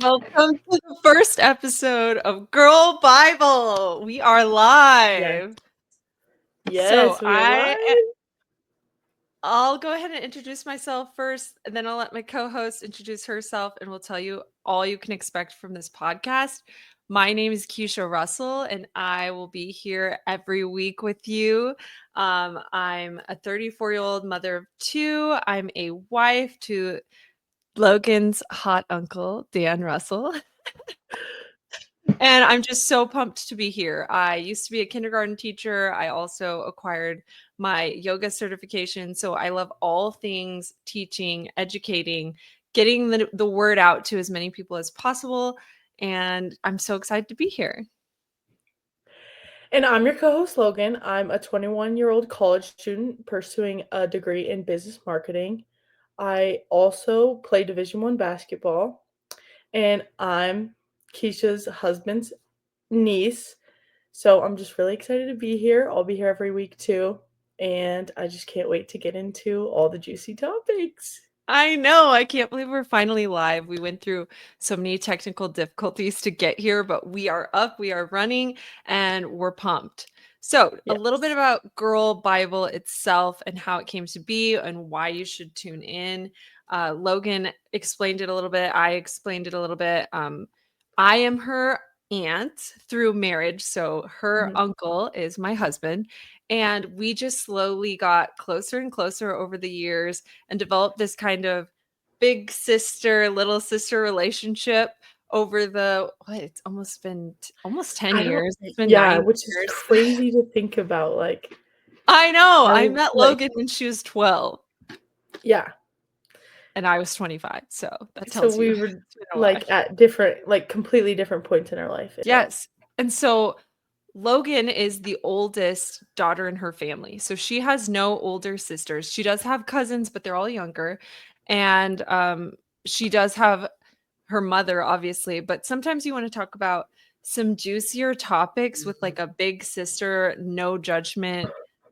Welcome to the first episode of Girl Bible. We are Yes, live. So yes, we are live. I'll go ahead and introduce myself first, and then I'll let my co-host introduce herself, and we'll tell you all you can expect from this podcast. My name is Keisha Russell, and I will be here every week with you. I'm a 34-year-old mother of two. I'm a wife to Logan's hot uncle, Dan Russell. And I'm just so pumped to be here. I used to be a kindergarten teacher. I also acquired my yoga certification. So I love all things teaching, educating, getting the word out to as many people as possible. And I'm so excited to be here. And I'm your co host, Logan. I'm a 21-year-old college student pursuing a degree in business marketing. I also play Division One basketball, and I'm Keisha's husband's niece. So I'm just really excited to be here. I'll be here every week too. And I just can't wait to get into all the juicy topics. I know. I can't believe we're finally live. We went through so many technical difficulties to get here, but we are up, we are running, and we're pumped. So, a little bit Yes. about Girl Bible itself and how it came to be and why you should tune in. Logan explained it a little bit. I explained it a little bit. I am her aunt through marriage. So, her Mhm. uncle is my husband. And we just slowly got closer and closer over the years and developed this kind of big sister, little sister relationship over it's almost been almost 10 I don't, years. It's been yeah, 9 which is years. crazy to think about. Like, I know. I how, met like, Logan when she was 12 yeah. and I was 25. So that So tells you we were it's been a while. like at different, like completely different points in our life. Yeah. Yes. And so Logan is the oldest daughter in her family. So she has no older sisters. She does have cousins, but they're all younger. And she does have her mother, obviously. But sometimes you want to talk about some juicier topics with like a big sister, no judgment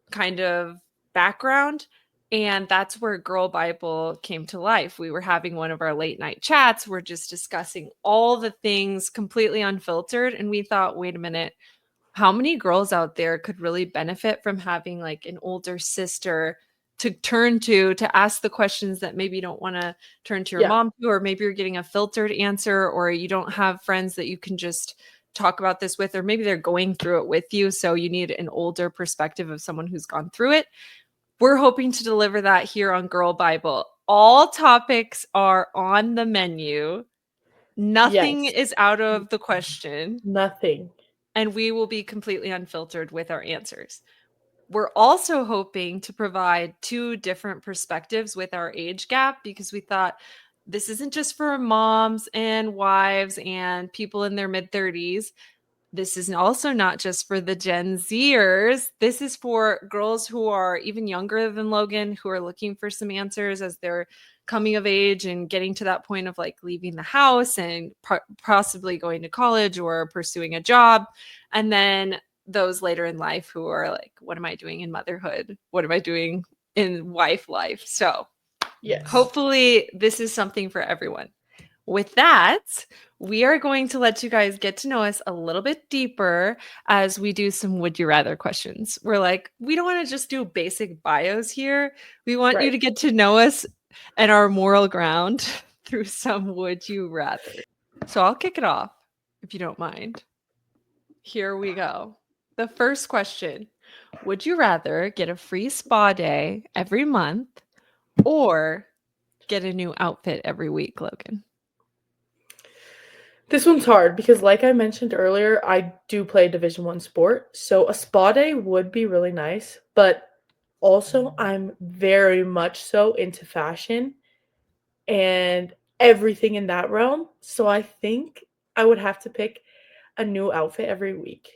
kind of background. And that's where Girl Bible came to life. We were having one of our late night chats. We're just discussing all the things completely unfiltered. And we thought, wait a minute, how many girls out there could really benefit from having like an older sister to turn to ask the questions that maybe you don't want to turn to your Yeah. mom to, or maybe you're getting a filtered answer, or you don't have friends that you can just talk about this with, or maybe they're going through it with you. So you need an older perspective of someone who's gone through it. We're hoping to deliver that here on Girl Bible. All topics are on the menu. Nothing Yes. is out of the question, Nothing. and we will be completely unfiltered with our answers. We're also hoping to provide two different perspectives with our age gap because we thought this isn't just for moms and wives and people in their mid 30s. This is also not just for the Gen Zers. This is for girls who are even younger than Logan, who are looking for some answers as they're coming of age and getting to that point of like leaving the house and possibly going to college or pursuing a job. And then those later in life who are like, what am I doing in motherhood? What am I doing in wife life? So Yes. hopefully this is something for everyone. With that, we are going to let you guys get to know us a little bit deeper as we do some would you rather questions. We're like, we don't want to just do basic bios here. We want you Right. to get to know us and our moral ground through some would you rather. So I'll kick it off if you don't mind. Here we go. The first question: would you rather get a free spa day every month or get a new outfit every week, Logan? This one's hard because, like I mentioned earlier, I do play Division One sport, so a spa day would be really nice. But also, I'm very much so into fashion and everything in that realm. So I think I would have to pick a new outfit every week.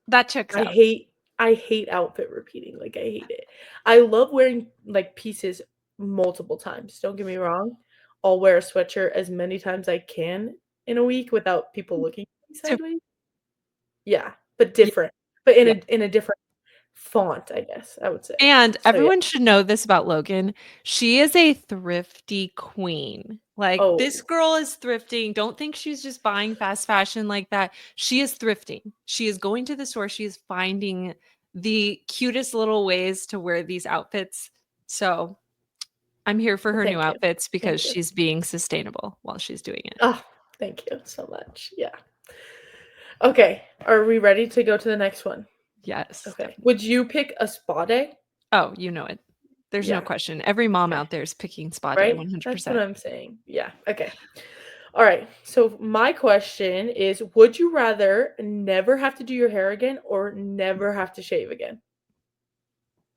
That checks I out. hate I hate outfit repeating. Like I hate it. I love wearing like pieces multiple times. Don't get me wrong. I'll wear a sweatshirt as many times I can in a week without people looking at me So sideways. Yeah, but yeah, different. But in yeah. a different font, I guess I would say. And So yeah. everyone should know this about Logan. She is a thrifty queen. Like, this Oh, girl is thrifting. Don't think she's just buying fast fashion like that. She is thrifting. She is going to the store. She is finding the cutest little ways to wear these outfits. So I'm here for well, her new thank you. outfits because Thank you. she's being sustainable while she's doing it. Oh, thank you so much. Yeah. Okay. Are we ready to go to the next one? Yes, Okay. definitely. Would you pick a spa day? Oh, you know it. There's no Yeah. question. Every mom Okay. out there is picking spa day Right? That's what 100%. I'm saying. Yeah. Okay. All right. So my question is, would you rather never have to do your hair again or never have to shave again?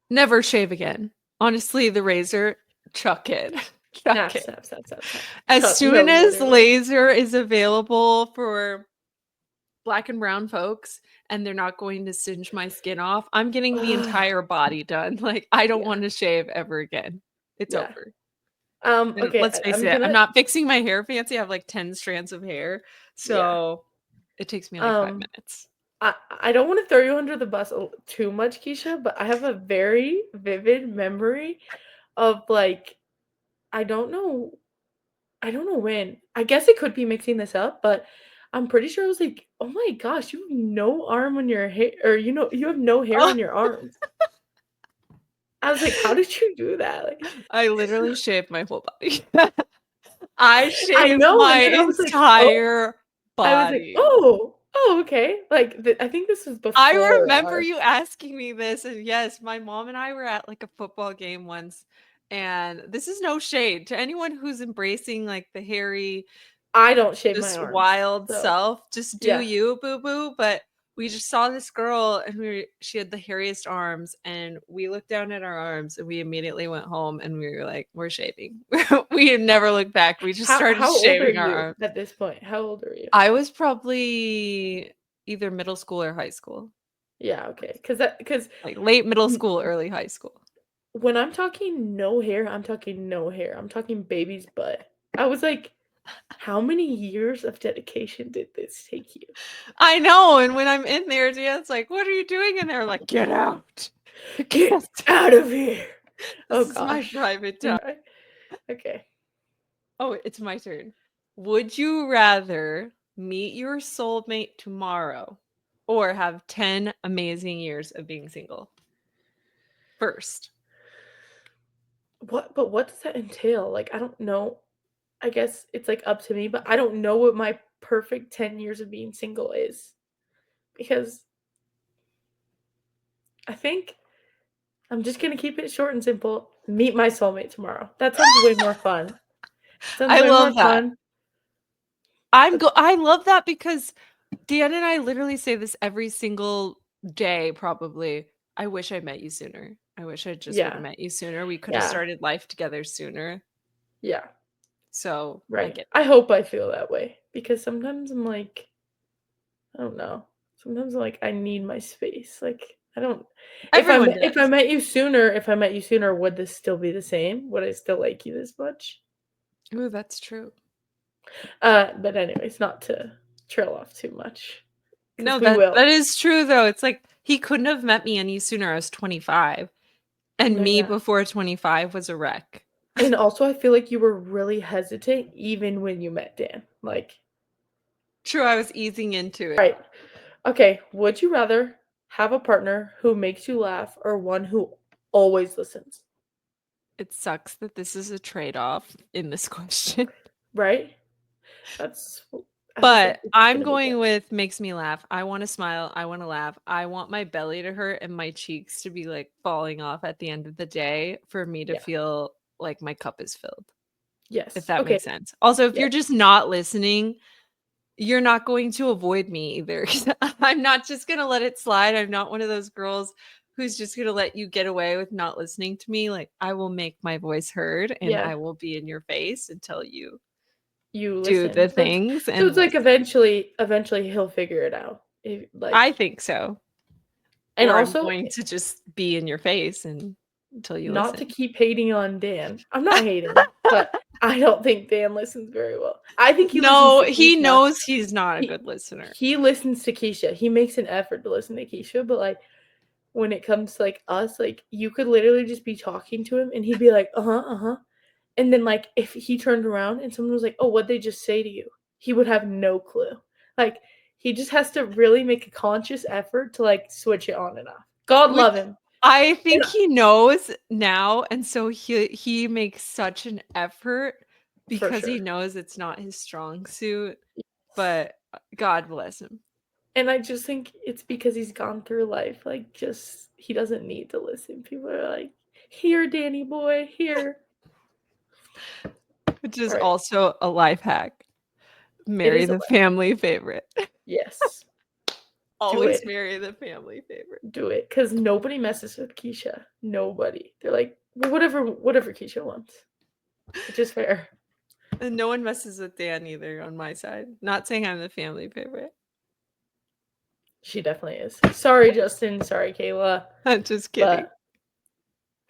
Never shave again. Honestly, the razor, chuck it. Chuck Snap, it. snap, snap, snap, snap. As Chuck. No, soon as literally. laser is available for black and brown folks and they're not going to singe my skin off, I'm getting the Oh, entire body done. Like, I don't yeah. want to shave ever again. It's Yeah. over. And Okay, let's face I'm it, I'm gonna not fixing my hair fancy. I have like 10 strands of hair. yeah. So it takes me like 5 Um, minutes. I don't want to throw you under the bus too much, Keisha, but I have a very vivid memory of like I don't know I don't know when. I guess it could be mixing this up, but I'm pretty sure I was like, "Oh my gosh, you have no arm on your hair, or you have no hair Oh, on your arms." I was like, "How did you do that?" Like, I literally shaved my whole body. I I shaved know, my and then I was like, "Oh," entire I was like, body. "Oh, oh, okay." Like I think this was I before remember our you asking me this, and yes, my mom and I were at, like, a football game once, and this is no shade to anyone who's embracing, like, the hairy, I don't shave my just arms, wild so self, just do yeah. you, boo boo, but we just saw this girl, and she had the hairiest arms, and we looked down at our arms, and we immediately went home, and we were like, "We're shaving." We had never looked back, we just started How old are shaving our you arms. at this point? How old are you? I was probably either middle school or high school. Yeah, okay, because Like, late middle school, early high school. when I'm talking no hair, I'm talking no hair. I'm talking baby's butt. I was like, "How many years of dedication did this take you?" I know, and when I'm in there, Dan's like, "What are you doing in there?" Like, "Get out. "Get Get out of here." This Oh is my gosh. private time." Right. Okay. Oh, it's my turn. Would you rather meet your soulmate tomorrow or have 10 amazing years of being single? First. What does that entail? Like, I don't know. I guess it's, like, up to me, but I don't know what my perfect 10 years of being single is because I think I'm just gonna keep it short and simple. Meet my soulmate tomorrow. That sounds way more fun. Sounds I way more love that. fun. That's I love that because Dan and I literally say this every single day, probably. I wish I met you sooner. I wish I just would have yeah, met you sooner. We could have yeah, started life together sooner. yeah, So I right. get I hope I feel that way because sometimes I'm like, I don't know. Sometimes I'm like, I need my space. Like, I don't. everyone If I does. met you sooner, would this still be the same? Would I still like you this much? Ooh, that's true. But anyways, not to trail off too much because No, we that will. is true though. It's like he couldn't have met me any sooner. I was 25, and No, me yeah. before 25 was a wreck. And also, I feel like you were really hesitant even when you met Dan. Like, True, I was easing into it. right. Okay, would you rather have a partner who makes you laugh or one who always listens? It sucks that this is a trade-off in this question. Right? That's I was like, But this is I'm gonna be good. going with makes me laugh. I wanna smile, I wanna laugh. I want my belly to hurt and my cheeks to be, like, falling off at the end of the day for me to Yeah. feel like my cup is filled, if Yes. that Okay. makes sense. Also, if you're Yes. just not listening, you're not going to avoid me either. I'm not just gonna let it slide. I'm not one of those girls who's just gonna let you get away with not listening to me. Like, I will make my voice heard, and Yeah. I will be in your face until you You do the listen. things So and it's like listen. eventually he'll figure it out. I Like think so. and Or I'm also going to just be in your face and until you not to listen. keep hating on Dan. I'm not hating, but I don't think Dan listens very well. I think he listens No, to he Keisha. knows he's not a He good listener. he listens to Keisha. He makes an effort to listen to Keisha, but like when it comes to like us, like you could literally just be talking to him and he'd be like, uh-huh, uh-huh. And then, like, if he turned around and someone was like, "Oh, what'd they just say to you?" He would have no clue. Like, he just has to really make a conscious effort to, like, switch it on and off. God Which love him. I And think he knows now, and so he makes such an effort for because he sure. knows it's not his strong suit, but, God bless him. And I just think it's because he's gone through life, like, just he doesn't need to listen. People are like, "Here, Danny boy, here." Which is Alright. also a life hack. It Marry is a the life. family favorite. Yes. Do Always it. marry the family favorite. Do it. Because nobody messes with Keisha. Nobody. They're like, "Well, whatever Keisha wants," which is fair. And no one messes with Dan either on my side. Not saying I'm the family favorite. She definitely is. Sorry, Justin. Sorry, Kayla. I'm just kidding. But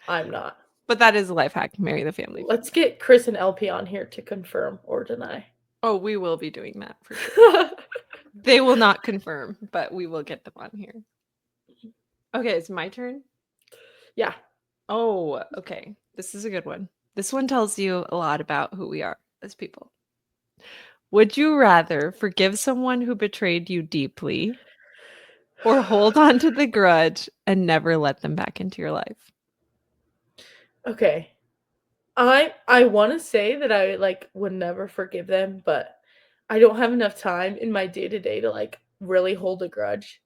I'm not. But that is a life hack. Marry the family Let's favorite. get Chris and LP on here to confirm or deny. Oh, we will be doing that for sure. They will not confirm, but we will get them on here. Okay, it's my turn. Yeah. Oh, okay. This is a good one. This one tells you a lot about who we are as people. Would you rather forgive someone who betrayed you deeply or hold on to the grudge and never let them back into your life? Okay. I want to say that I like would never forgive them, but I don't have enough time in my day to day to like really hold a grudge.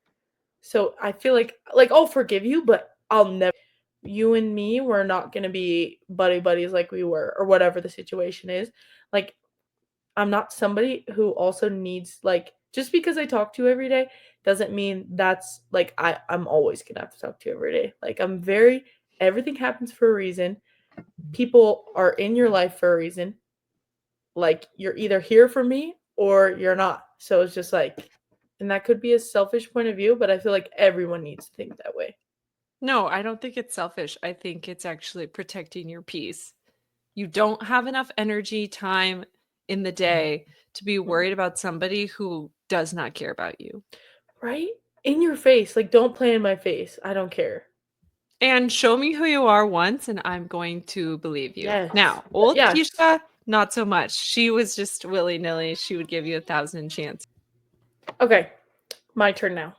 So I feel like I'll forgive you, but I'll never. You and me, we're not gonna be buddy buddies like we were, or whatever the situation is. Like I'm not somebody who also needs like just because I talk to you every day doesn't mean that's like I'm always gonna have to talk to you every day. Like I'm very everything happens for a reason. People are in your life for a reason. Like you're either here for me or you're not. So it's just like and that could be a selfish point of view, but I feel like everyone needs to think that way. No, I don't think it's selfish. I think it's actually protecting your peace. You don't have enough energy, time in the day to be Mhm. worried about somebody who does not care about you. Right? In your face. Like don't play in my face. I don't care. And show me who you are once, and I'm going to believe you. Yes. Now, old Yes. Keisha, not so much. She was just willy nilly. She would give you 1,000 chances. Okay. My turn now.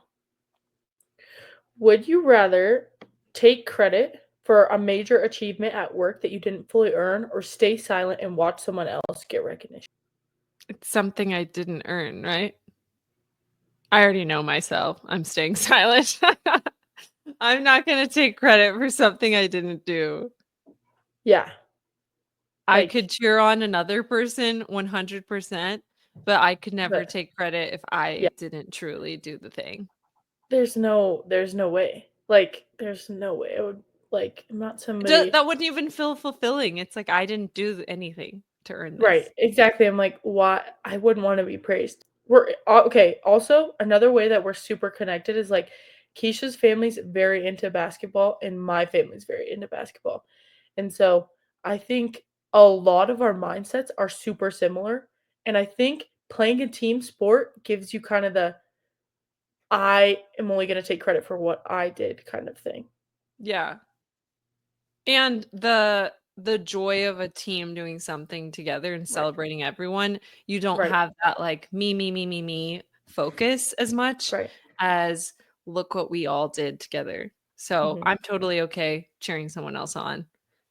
Would you rather take credit for a major achievement at work that you didn't fully earn or stay silent and watch someone else get recognition? It's something I didn't earn, right? I already know myself. I'm staying silent. I'm not going to take credit for something I didn't do. Yeah. I Like could cheer on another person 100%, but I could never but take credit if yeah, I didn't truly do the thing. there's no way. Like there's no way. I would like I'm not somebody That wouldn't even feel fulfilling. It's like I didn't do anything to earn right, this. exactly. I'm like, why I wouldn't want to be praised. We're okay. Also, another way that we're super connected is like Keisha's family's very into basketball and my family's very into basketball. And so I think a lot of our mindsets are super similar. And I think playing a team sport gives you kind of the I am only going to take credit for what I did kind of thing. Yeah. And the joy of a team doing something together and Right. celebrating everyone, you don't Right. have that like me focus as much Right. as look what we all did together. So Hmm. I'm totally okay cheering someone else on,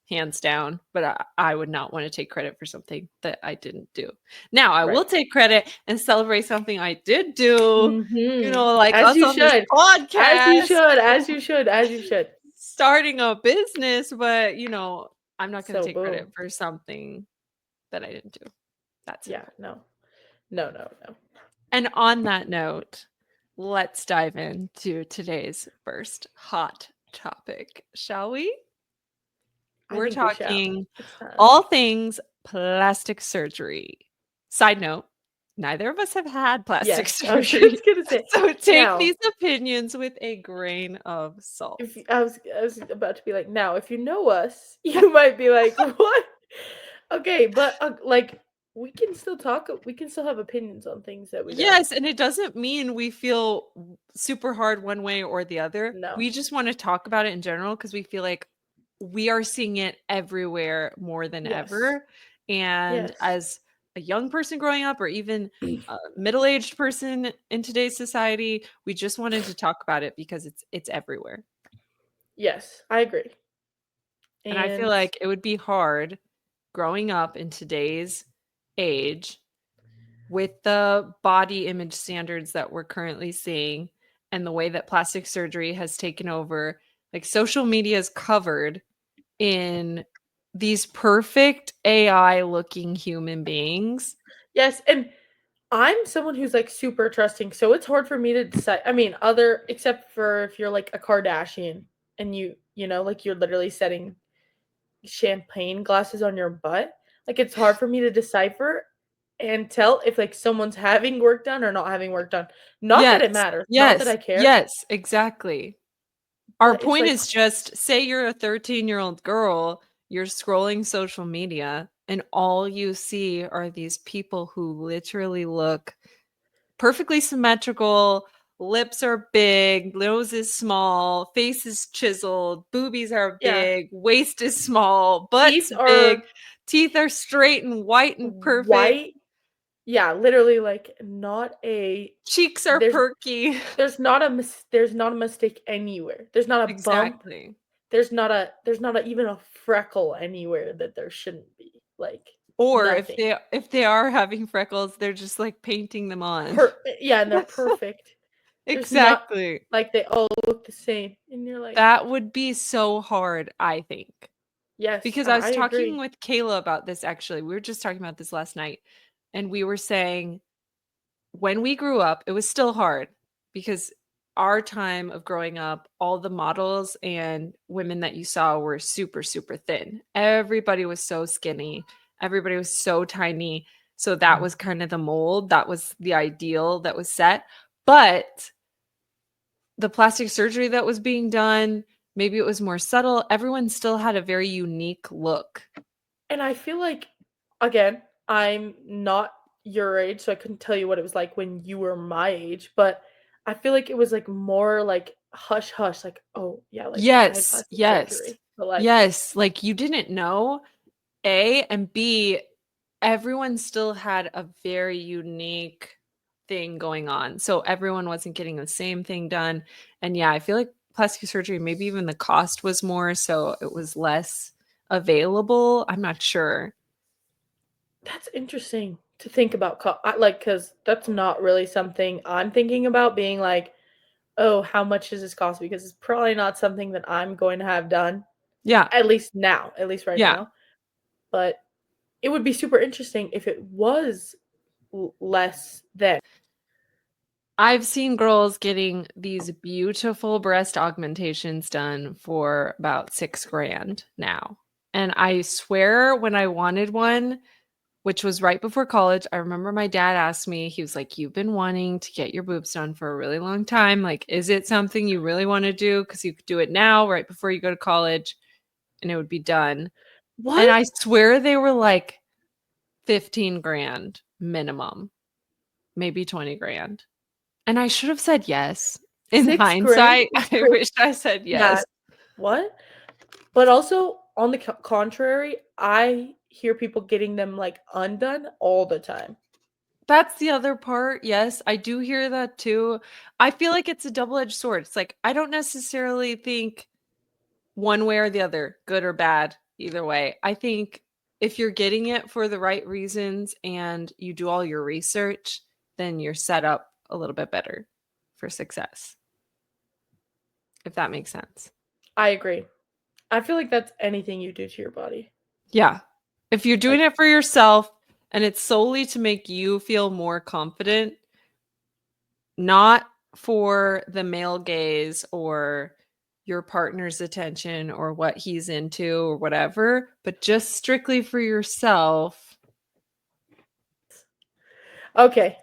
hands down, but I would not want to take credit for something that I didn't do. Now I will Right. take credit and celebrate something I did do, Mhm. like As us you on this should. As you podcast. should, as you should, as you should. Starting a business, but, I'm not gonna So take credit boom. for something that I didn't do. That Yeah, simple. no. No, no, no. And on that note, let's dive into today's first hot topic, shall we? I We're think we shall. talking It's time. all things plastic surgery. Side note, neither of us have had plastic Yes, I was surgery, just gonna say. so take Now, these opinions with a grain of salt. if I was about to be like, now, if you know us, you might be like, what? Okay, but like we can still have opinions on things that we don't. Yes, and it doesn't mean we feel super hard one way or the other. No. We just wanna talk about it in general because we feel like we are seeing it everywhere more than Yes. ever. And Yes. as a young person growing up, or even a middle-aged person in today's society, we just wanted to talk about it because it's everywhere. Yes, I agree. And I feel And like it would be hard growing up in today's age with the body image standards that we're currently seeing and the way that plastic surgery has taken over. Like, social media is covered in these perfect AI looking human beings. yes, and I'm someone who's like super trusting, so it's hard for me to decide. I mean, other except for if you're like a Kardashian and like you're literally setting champagne glasses on your butt. Like it's hard for me to decipher and tell if like someone's having work done or not having work done. Not that Yes, it matters, not that yes, I care, yes, exactly. Our but it's point like is just, say you're a 13-year-old girl, you're scrolling social media, and all you see are these people who literally look perfectly symmetrical. Lips are big, nose is small, face is chiseled, boobies are yeah, big, waist is small, butt's teeth big, are teeth are straight and white and perfect, white. Yeah, literally like not a cheeks are there's perky. there's not a mistake anywhere. There's not a bump. Exactly. There's not even a freckle anywhere that there shouldn't be. Like Or nothing. if they are having freckles, they're just like painting them on. Yeah, and they're perfect. There's not Exactly. like they all look the same, and you're like, That would be so hard, I think. yes, Because I I was talking agree. with Kayla about this actually. We were just talking about this last night. And we were saying when we grew up, it was still hard because our time of growing up, all the models and women that you saw were super, super thin. Everybody was so skinny. Everybody was so tiny. So that was kind of the mold. That was the ideal that was set. But the plastic surgery that was being done, maybe it was more subtle. Everyone still had a very unique look. And I feel like, again, I'm not your age, so I couldn't tell you what it was like when you were my age, but I feel like it was like more like hush hush, like, oh yeah, like I had Yes, plastic yes, surgery. But like yes. Like, you didn't know, A, and B, everyone still had a very unique thing going on. So everyone wasn't getting the same thing done. And yeah, I feel like plastic surgery, maybe even the cost was more, so it was less available. I'm not sure. that's interesting to think about like cuz that's not really something I'm thinking about being like, "Oh, how much does this cost?" because it's probably not something that I'm going to have done Yeah, at least now, at least right yeah. now. But it would be super interesting if it was less than. I've seen girls getting these beautiful breast augmentations done for about 6 grand now. And I swear when I wanted one, which was right before college, I remember my dad asked me, he was like, "You've been wanting to get your boobs done for a really long time. Like, is it something you really want to do? Because you could do it now, right before you go to college, and it would be done." And What? I swear they were like 15 grand minimum, maybe 20 grand. And I should have said yes. In 6 grand hindsight, is I crazy. wish I said Yeah. yes. What? But also, on the contrary, I hear people getting them, like, undone all the time. That's the other part. Yes, I do hear that too. I feel like it's a double-edged sword. It's like, I don't necessarily think one way or the other, good or bad, either way. I think if you're getting it for the right reasons and you do all your research, then you're set up a little bit better for success, if that makes sense. I agree. I feel like that's anything you do to your body. Yeah. If you're doing Like, it for yourself and it's solely to make you feel more confident, not for the male gaze or your partner's attention or what he's into or whatever, but just strictly for yourself. okay,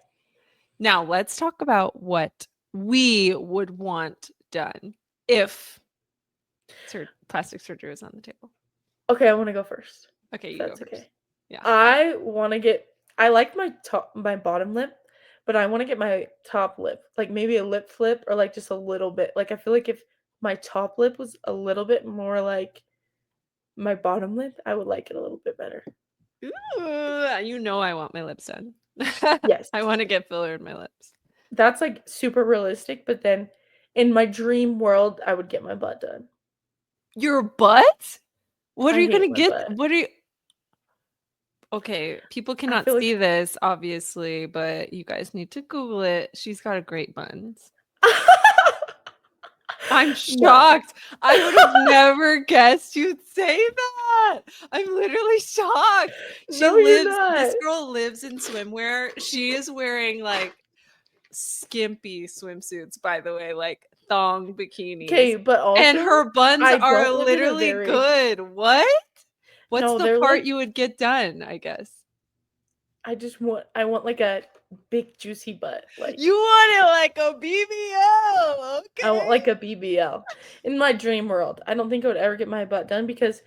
Now, let's talk about what we would want done if plastic surgery was on the table. okay, I wanna go first, Okay, if you go that's first. okay. Yeah. I like my bottom lip, but I wanna get my top lip, like, maybe a lip flip or, like, just a little bit. Like, I feel like if my top lip was a little bit more, like, my bottom lip, I would like it a little bit better. Ooh, you know I want my lips done. Yes. I want to get filler in my lips. That's, like, super realistic, but then in my dream world, I would get my butt done. Your butt? What are I you hate gonna my get? butt. What are you? Okay, people I cannot feel see like this, obviously, but you guys need to Google it. She's got a great buns. I'm No. shocked. I would have never guessed you'd say that. I'm literally shocked. No, you're This not. girl lives in swimwear. She is wearing like skimpy swimsuits, by the way, like thong bikinis. Okay, but And also, her buns I are don't live in a literally very good. What? What's no, the they're part like you would get done, I guess? I want, like, a big juicy butt, like, You want it like a BBL, I want, okay? like, a BBL. In my dream world, I don't think I would ever get my butt done because,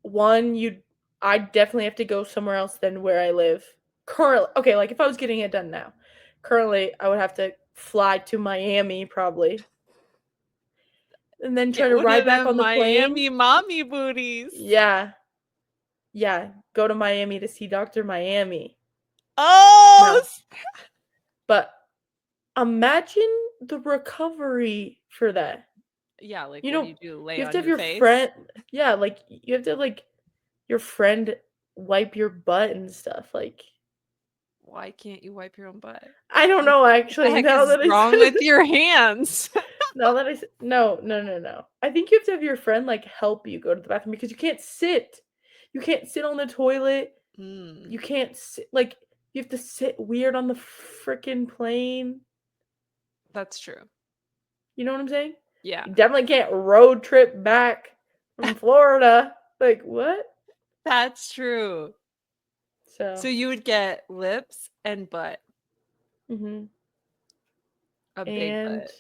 1, I definitely have to go somewhere else than where I live. Currently okay, like, if I was getting it done now, currently, I would have to fly to Miami probably, and then try Get to one ride of back them on the plane. Miami mommy booties. Yeah, yeah, go to Miami to see Doctor Miami. Oh, No, but imagine the recovery for that. yeah, like, You what do know, you do? Lay you have on to have your your face? friend yeah, like, you have to have, like, your friend wipe your butt and stuff, like Why can't you wipe your own butt? I don't What know what the actually, heck now is that I said wrong with it. your hands? Now that I said no, no, no, no. I think you have to have your friend, like, help you go to the bathroom because you can't sit. You can't sit on the toilet. Mm, You can't sit like, you have to sit weird on the fricking plane. that's true. You know what I'm saying? Yeah, You definitely can't road trip back from Florida. Like, what? that's true. So So, you would get lips and butt, mhm. a big And butt,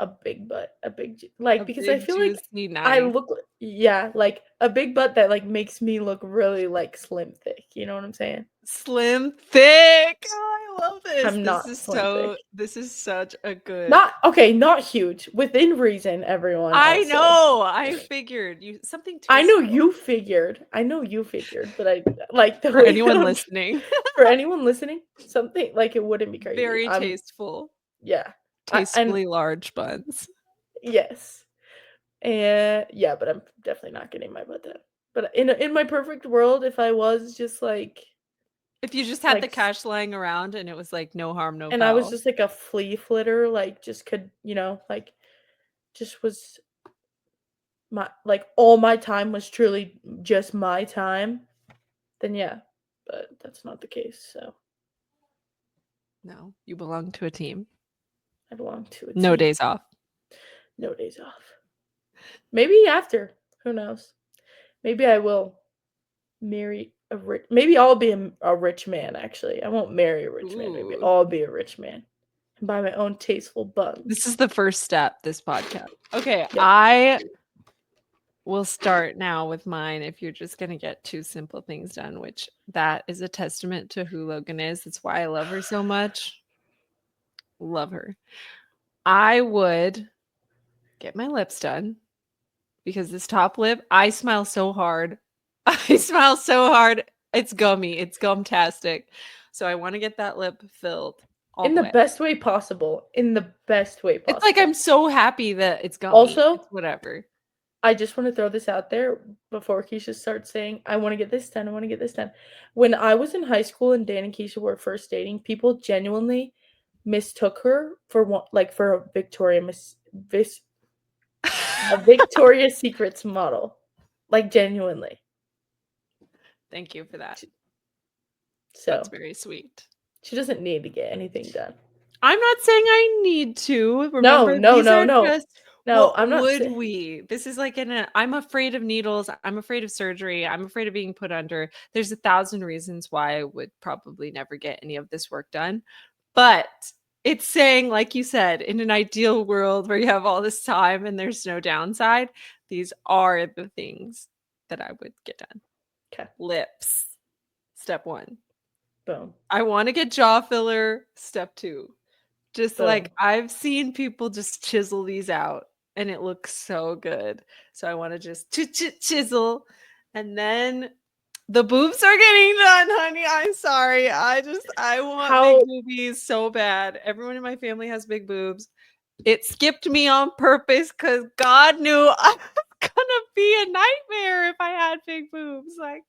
a big butt, a big ju a like, because I big feel like juicy I nice. look li yeah, like, a big butt that, like, makes me look really, like, slim thick, you know what I'm saying? Slim thick. Oh, I love this. I'm not slim thick. This is such a good. Not okay, not huge, within reason, everyone, I also. know. I figured you something tasteful I know you figured, but I like, the for way that anyone I'm listening. for anyone listening, something like, it wouldn't be crazy. Very tasteful. Yeah. And Tastefully large buns. yes. And yeah, but I'm definitely not getting my butt done. But in my perfect world, if I was just If you just had the like cash lying around and it was like no harm, no and I was foul. just like a flea flitter, like just could, like just was my like all my time was truly just my time, then yeah. But that's not the case. So No, you belong to a team. I belong to a No team. days off. No days off. Maybe after. Who knows? Maybe I will marry a rich maybe I'll be a rich man, actually. I won't marry a rich man, maybe Ooh. I'll be a rich man and buy my own tasteful This buns. is the first step, this podcast. Okay, Yep. I will start now with mine if you're just going to get two simple things done, which that is a testament to who Logan is. That's why I love her so much. Love her. I would get my lips done because this top lip, I smile so hard. I smile so hard. It's gummy. It's gumtastic. So I want to get that lip filled all In the the way. best way possible, in the best way It's like I'm possible. so happy that it's gummy. Also, It's whatever. I just wanna throw this out there before Keisha starts saying, "I wanna get this done, I wanna get this done." When I was in high school and Dan and Keisha were first dating, people genuinely mistook her for one like, for a Victoria's Secrets model. Like, genuinely. Thank you for that. Sh That's So, very sweet. she doesn't need to get anything done. I'm not saying I need to. No, Remember, no, these no, are no. just No, what I'm not would saying. we? This is like I'm afraid of needles. I'm afraid of surgery. I'm afraid of being put under. There's a thousand reasons why I would probably never get any of this work done. But it's saying, like you said, in an ideal world where you have all this time and there's no downside, these are the things that I would get done. 'Kay, Lips, step one. boom, I want to get jaw filler, step two. Just like boom. I've seen people just chisel these out. and it looks so good. So I want to just chisel, and then the boobs are getting done, honey. I'm sorry. I want big How boobies so bad. Everyone in my family has big boobs. It skipped me on purpose because God knew I was gonna be a nightmare if I had big boobs. Like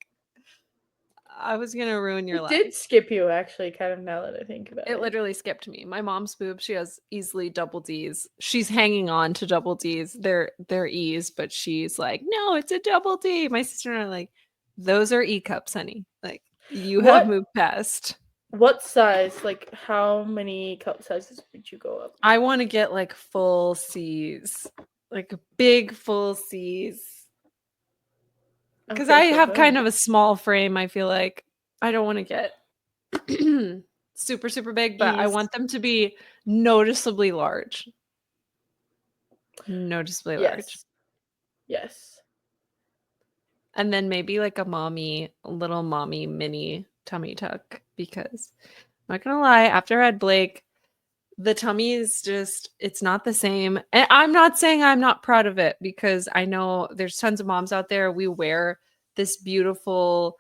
I was gonna ruin your it life. did skip you actually, kind of now that I think about It it. literally skipped me. My mom's boobs, she has easily double D's. She's hanging on to double D's. They're E's, but she's like, no, it's a double D. My sister and I are like, those are E cups, honey. Like you have What moved past. what size, like how many cup sizes would you go up? I want to get like full C's, like big full C's. Because I Okay, so if have I kind of a small frame, I feel like I don't want to get super, super big, but I ease. want them to be noticeably large. Noticeably large. Yes. Yes. And then maybe like a little mommy mini tummy tuck because I'm not gonna lie, after I had Blake, the tummy is just, it's not the same. And I'm not saying I'm not proud of it because I know there's tons of moms out there. We wear this beautiful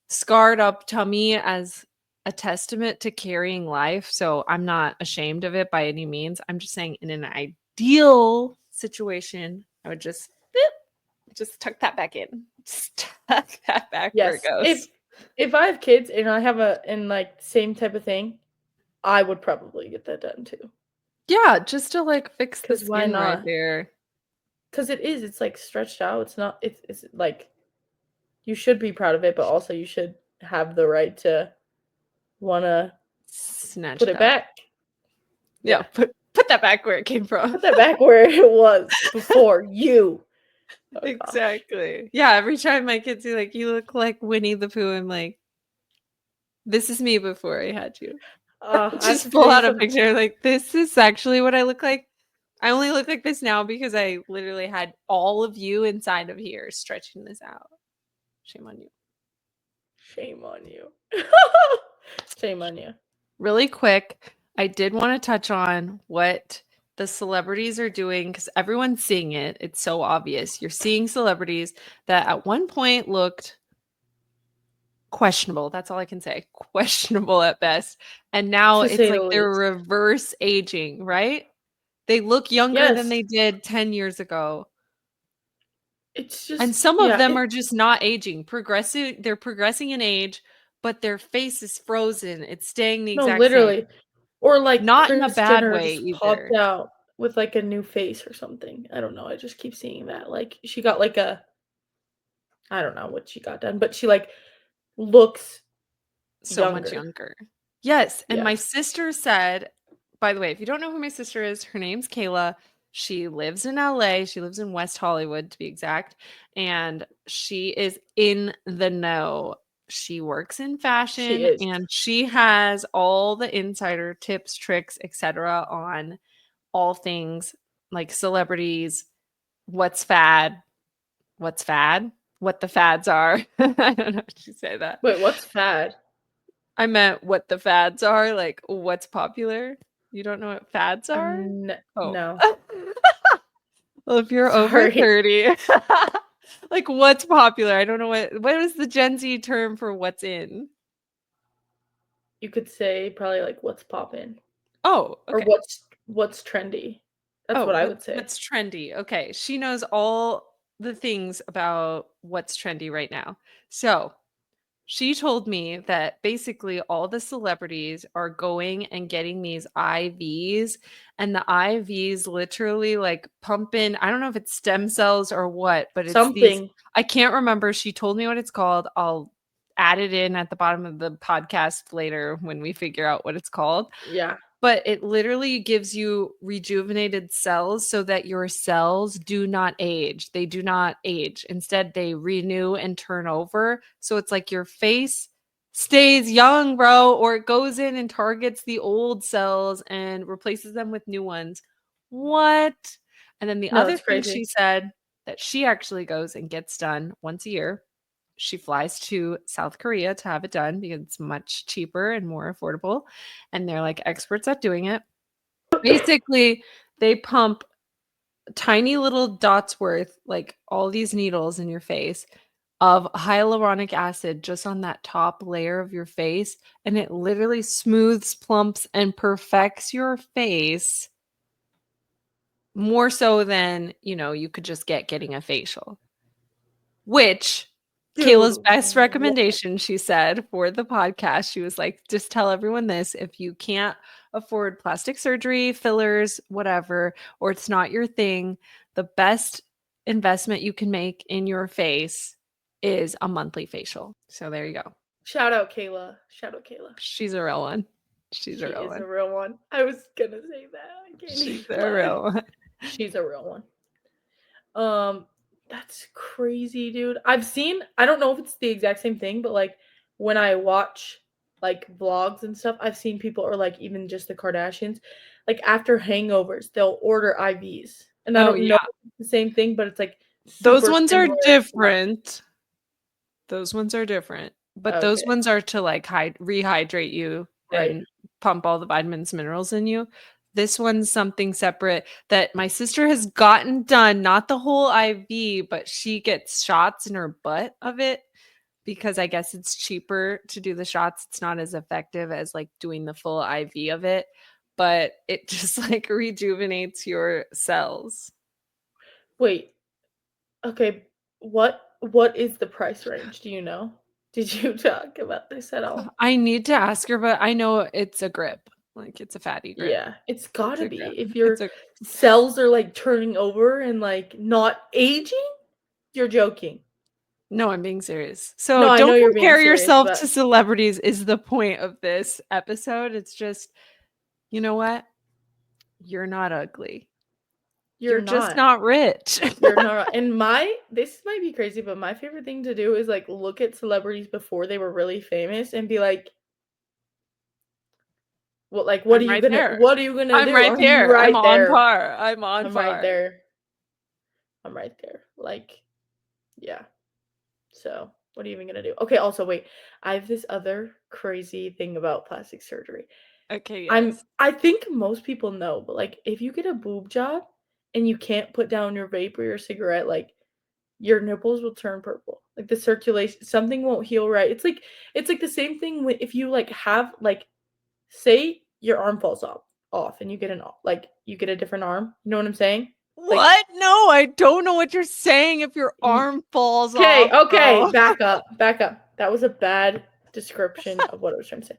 scarred up tummy as a testament to carrying life. So I'm not ashamed of it by any means. I'm just saying in an ideal situation, I would just tuck that back in. Just tuck that back where it Yes. goes. If I have kids and I have a and like same type of thing, I would probably get that done too. Yeah, just to like fix the Cause why skin right not? there. Cause it's like stretched out. It's not. It's like you should be proud of it, but also you should have the right to wanna Snatch put it it out. back. Yeah, Yeah, put that back where it came from. put that back where it was before you. Oh gosh. Exactly. Yeah, every time my kids are like, "You look like Winnie the Pooh," I'm like, "This is me before I had you." I have to Just tell pull you out a some. picture like, "This is actually what I look like." I only look like this now because I literally had all of you inside of here stretching this out. Shame on you. Shame on you. Shame on you. Really quick, I did want to touch on what the celebrities are doing because everyone's seeing it. It's so obvious. You're seeing celebrities that at one point looked questionable. That's all I can say. Questionable at best. And now To it's say the like they're least. reverse aging, right? They look younger than Yes. they did 10 years ago. It's And just some of yeah, them are just not aging. Progressive, they're progressing in age, but their face is frozen. It's staying the no, exact same. literally. Or like Not in a Kris bad Jenner way just popped either. out with like a new face or something. I don't know. I just keep seeing that. Like she got like a I don't know what she got done, but she like looks So much younger. younger. Yes, and my Yes. sister said, by the way, if you don't know who my sister is, her name's Kayla. She lives in LA. She lives in West Hollywood to be exact, and she is in the know. She works in She fashion is. and she has all the insider tips, tricks, etc. on all things like celebrities, what's fad, what the fads are. I don't know if you say that. Wait, what's fad? I meant what the fads are, like what's popular. You don't know what fads are? Oh. No. Well, if you're over Sorry. 30, like what's popular? I don't know what is the Gen Z term for what's in? You could say probably like what's poppin' Oh, or okay. what's trendy. That's Oh, what I would say. what's trendy? Okay, she knows all the things about what's trendy right now. So, she told me that basically all the celebrities are going and getting these IVs, and the IVs literally like pump in, I don't know if it's stem cells or what, but it's these, Something. I can't remember. She told me what it's called. I'll add it in at the bottom of the podcast later when we figure out what it's called, Yeah. but it literally gives you rejuvenated cells so that your cells do not age. They do not age. Instead, they renew and turn over. So it's like your face stays young, bro, or it goes in and targets the old cells and replaces them with new ones. What? And then the No, other it's thing crazy. she said that she actually goes and gets done once a year. She flies to South Korea to have it done because it's much cheaper and more affordable, and they're like experts at doing it. Basically, they pump tiny little dots worth, like all these needles in your face of hyaluronic acid just on that top layer of your face, and it literally smooths, plumps, and perfects your face more so than, you could just getting a facial. Which Kayla's Dude, best what? recommendation, she said, for the podcast, she was like, "Just tell everyone this, if you can't afford plastic surgery, fillers, whatever, or it's not your thing, the best investment you can make in your face is a monthly facial." So there you go. Shout out Kayla. Shout out Kayla. She's a real one. She's a She real is a one. real one. I was gonna say that. I can't She's even a lie. real one. She's a real one. Um, that's crazy, dude. I don't know if it's the exact same thing, but like when I watch like vlogs and stuff, I've seen people or like even just the Kardashians, like after hangovers, they'll order IVs. And I Oh, don't know yeah. if it's the same thing, but it's like Those super ones are similar to that. different. Those ones are different, but those Okay, ones are to, like, rehydrate you right. and pump all the vitamins, minerals in you. This one's something separate that my sister has gotten done, not the whole IV, but she gets shots in her butt of it because I guess it's cheaper to do the shots. It's not as effective as, like, doing the full IV of it, but it just, like, rejuvenates your cells. Wait, okay. What is the price range? Do you know? Did you talk about this at all? I need to ask her, but I know it's a grip, like, it's a fatty grip. Yeah, it's It's gotta a be. grip. If It's your a cells are like turning over and like not aging, you're joking. No, I'm being serious. So No, I know don't you're being compare serious, yourself but to celebrities is the point of this episode. It's just, you know what? You're not ugly. you're You're just not. not rich. You're not. And this might be crazy, but my favorite thing to do is like look at celebrities before they were really famous and be like, I'm right there. what are you gonna I'm do? right I'm there. I'm right on there. par. I'm on I'm right par. there. I'm right there. Like, yeah. So, what are you even gonna do? Okay, also wait. I have this other crazy thing about plastic surgery. Okay, yes. I think most people know, but like if you get a boob job and you can't put down your vape or your cigarette, like your nipples will turn purple. Like the circulation, something won't heal right. It's like the same thing if you like have like say your arm falls off and you get like you get a different arm. You know what I'm saying? Like What? No, I don't know what you're saying if your arm falls okay, off, okay, bro. back up, back up. That was a bad description of what I was trying to say.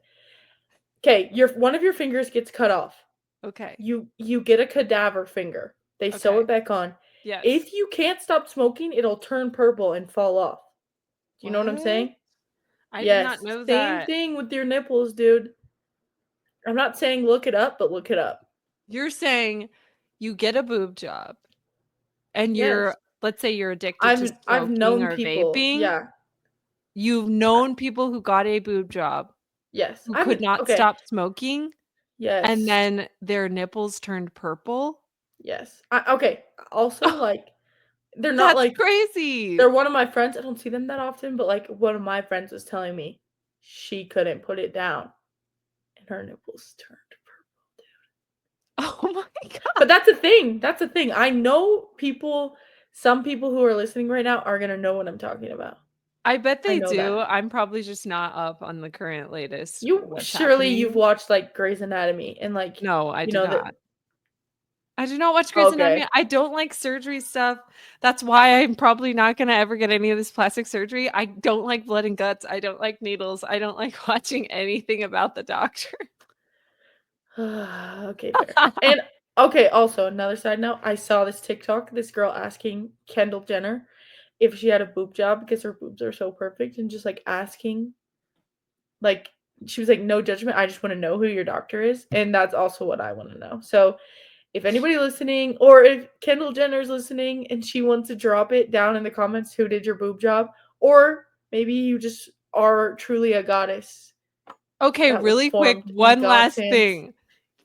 Okay, your one of your fingers gets cut off. Okay. You get a cadaver finger. They sew Okay. it back on. Yes. If you can't stop smoking, it'll turn purple and fall off. Do you know what I'm What? saying? I did not Yes. know Same that. thing with your nipples, dude. I'm not saying look it up, but look it up. You're saying you get a boob job and Yes. let's say you're addicted to I've smoking known or people. vaping. Yeah. You've I- known people who got a boob job Yes. who I could haven't not okay. stop smoking, and Yes. then their nipples turned purple. Yes. Okay. Also like they're not That's like crazy. they're one of my friends. I don't see them that often, but like one of my friends was telling me she couldn't put it down and her nipples turned purple. Oh my god. But that's a thing. That's a thing. I know some people who are listening right now are gonna know what I'm talking about. I bet I they know do. that. I'm probably just not up on the current latest You what's surely you've happening. watched like Grey's Anatomy and like No, I you do know that not. I do not watch Grey's Anatomy. okay. I don't like surgery stuff. That's why I'm probably not gonna ever get any of this plastic surgery. I don't like blood and guts. I don't like needles. I don't like watching anything about the doctor. Okay, fair. And okay, also another side note, I saw this TikTok, this girl asking Kendall Jenner if she had a boob job because her boobs are so perfect and just like asking like she was like no judgment, I just want to know who your doctor is and that's also what I want to know. So if anybody listening or if Kendall Jenner's listening and she wants to drop it down in the comments who did your boob job or maybe you just are truly a goddess Okay, that was really quick, formed in one God's last hands. thing.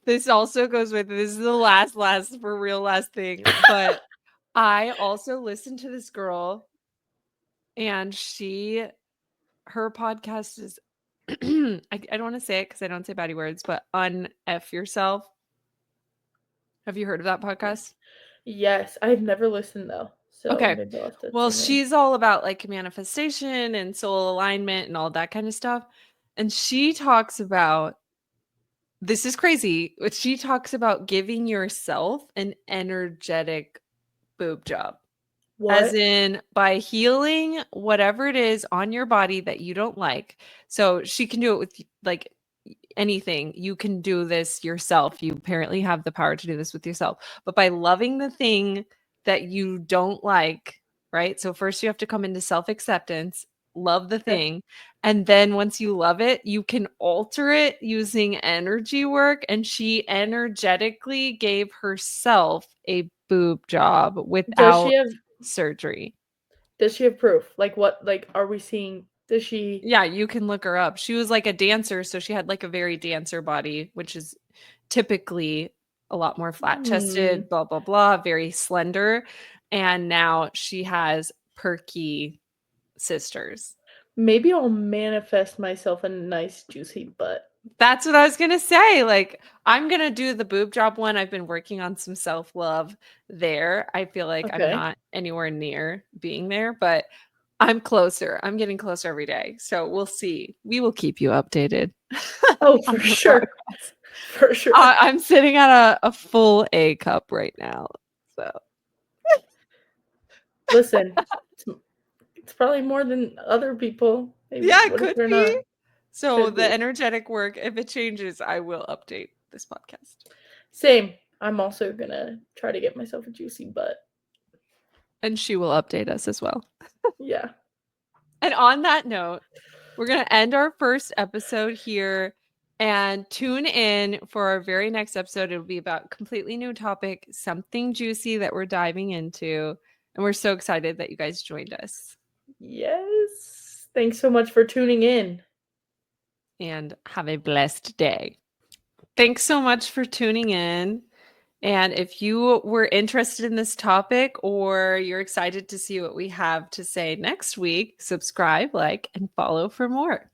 This also goes with this is the last for real last thing, but I also listened to this girl and her podcast is I don't want to say it because I don't say bad words, but un F yourself. Have you heard of that podcast? Yes, I've never listened though, so Okay. maybe I'll have to Well, tune in. she's all about like manifestation and soul alignment and all that kind of stuff. And she talks about this is crazy, but she talks about giving yourself an energetic boob job. As What? in by healing whatever it is on your body that you don't like. So she can do it with like anything. You can do this yourself. You apparently have the power to do this with yourself. But by loving the thing that you don't like, right? So first you have to come into self-acceptance, love the Okay. thing, and then once you love it, you can alter it using energy work, and she energetically gave herself a boob job Does she without have surgery. does she have proof? Like what like are we seeing does she Yeah, you can look her up. She was like a dancer, so she had like a very dancer body, which is typically a lot more flat hmm, chested, blah, blah, blah, very slender. And now she has perky sisters. maybe I'll manifest myself a nice juicy butt. That's what I was gonna say. Like, I'm gonna do the boob job one. I've been working on some self love there. I feel like I'm Okay. not anywhere near being there, but I'm closer. I'm getting closer every day. So we'll see. We will keep you updated Oh, for on the sure. progress. For sure. I'm sitting at a full A cup right now. So Listen, it's, it's probably more than other people. Maybe yeah, it what if could they're be. not? So Could the be. energetic work, if it changes, I will update this podcast. Same. I'm also gonna try to get myself a juicy butt. And she will update us as well. Yeah. And on that note, we're going to end our first episode here and tune in for our very next episode. It'll be about completely new topic, something juicy that we're diving into. And we're so excited that you guys joined us. Yes. Thanks so much for tuning in. And have a blessed day. Thanks so much for tuning in. And if you were interested in this topic or you're excited to see what we have to say next week, subscribe, like, and follow for more.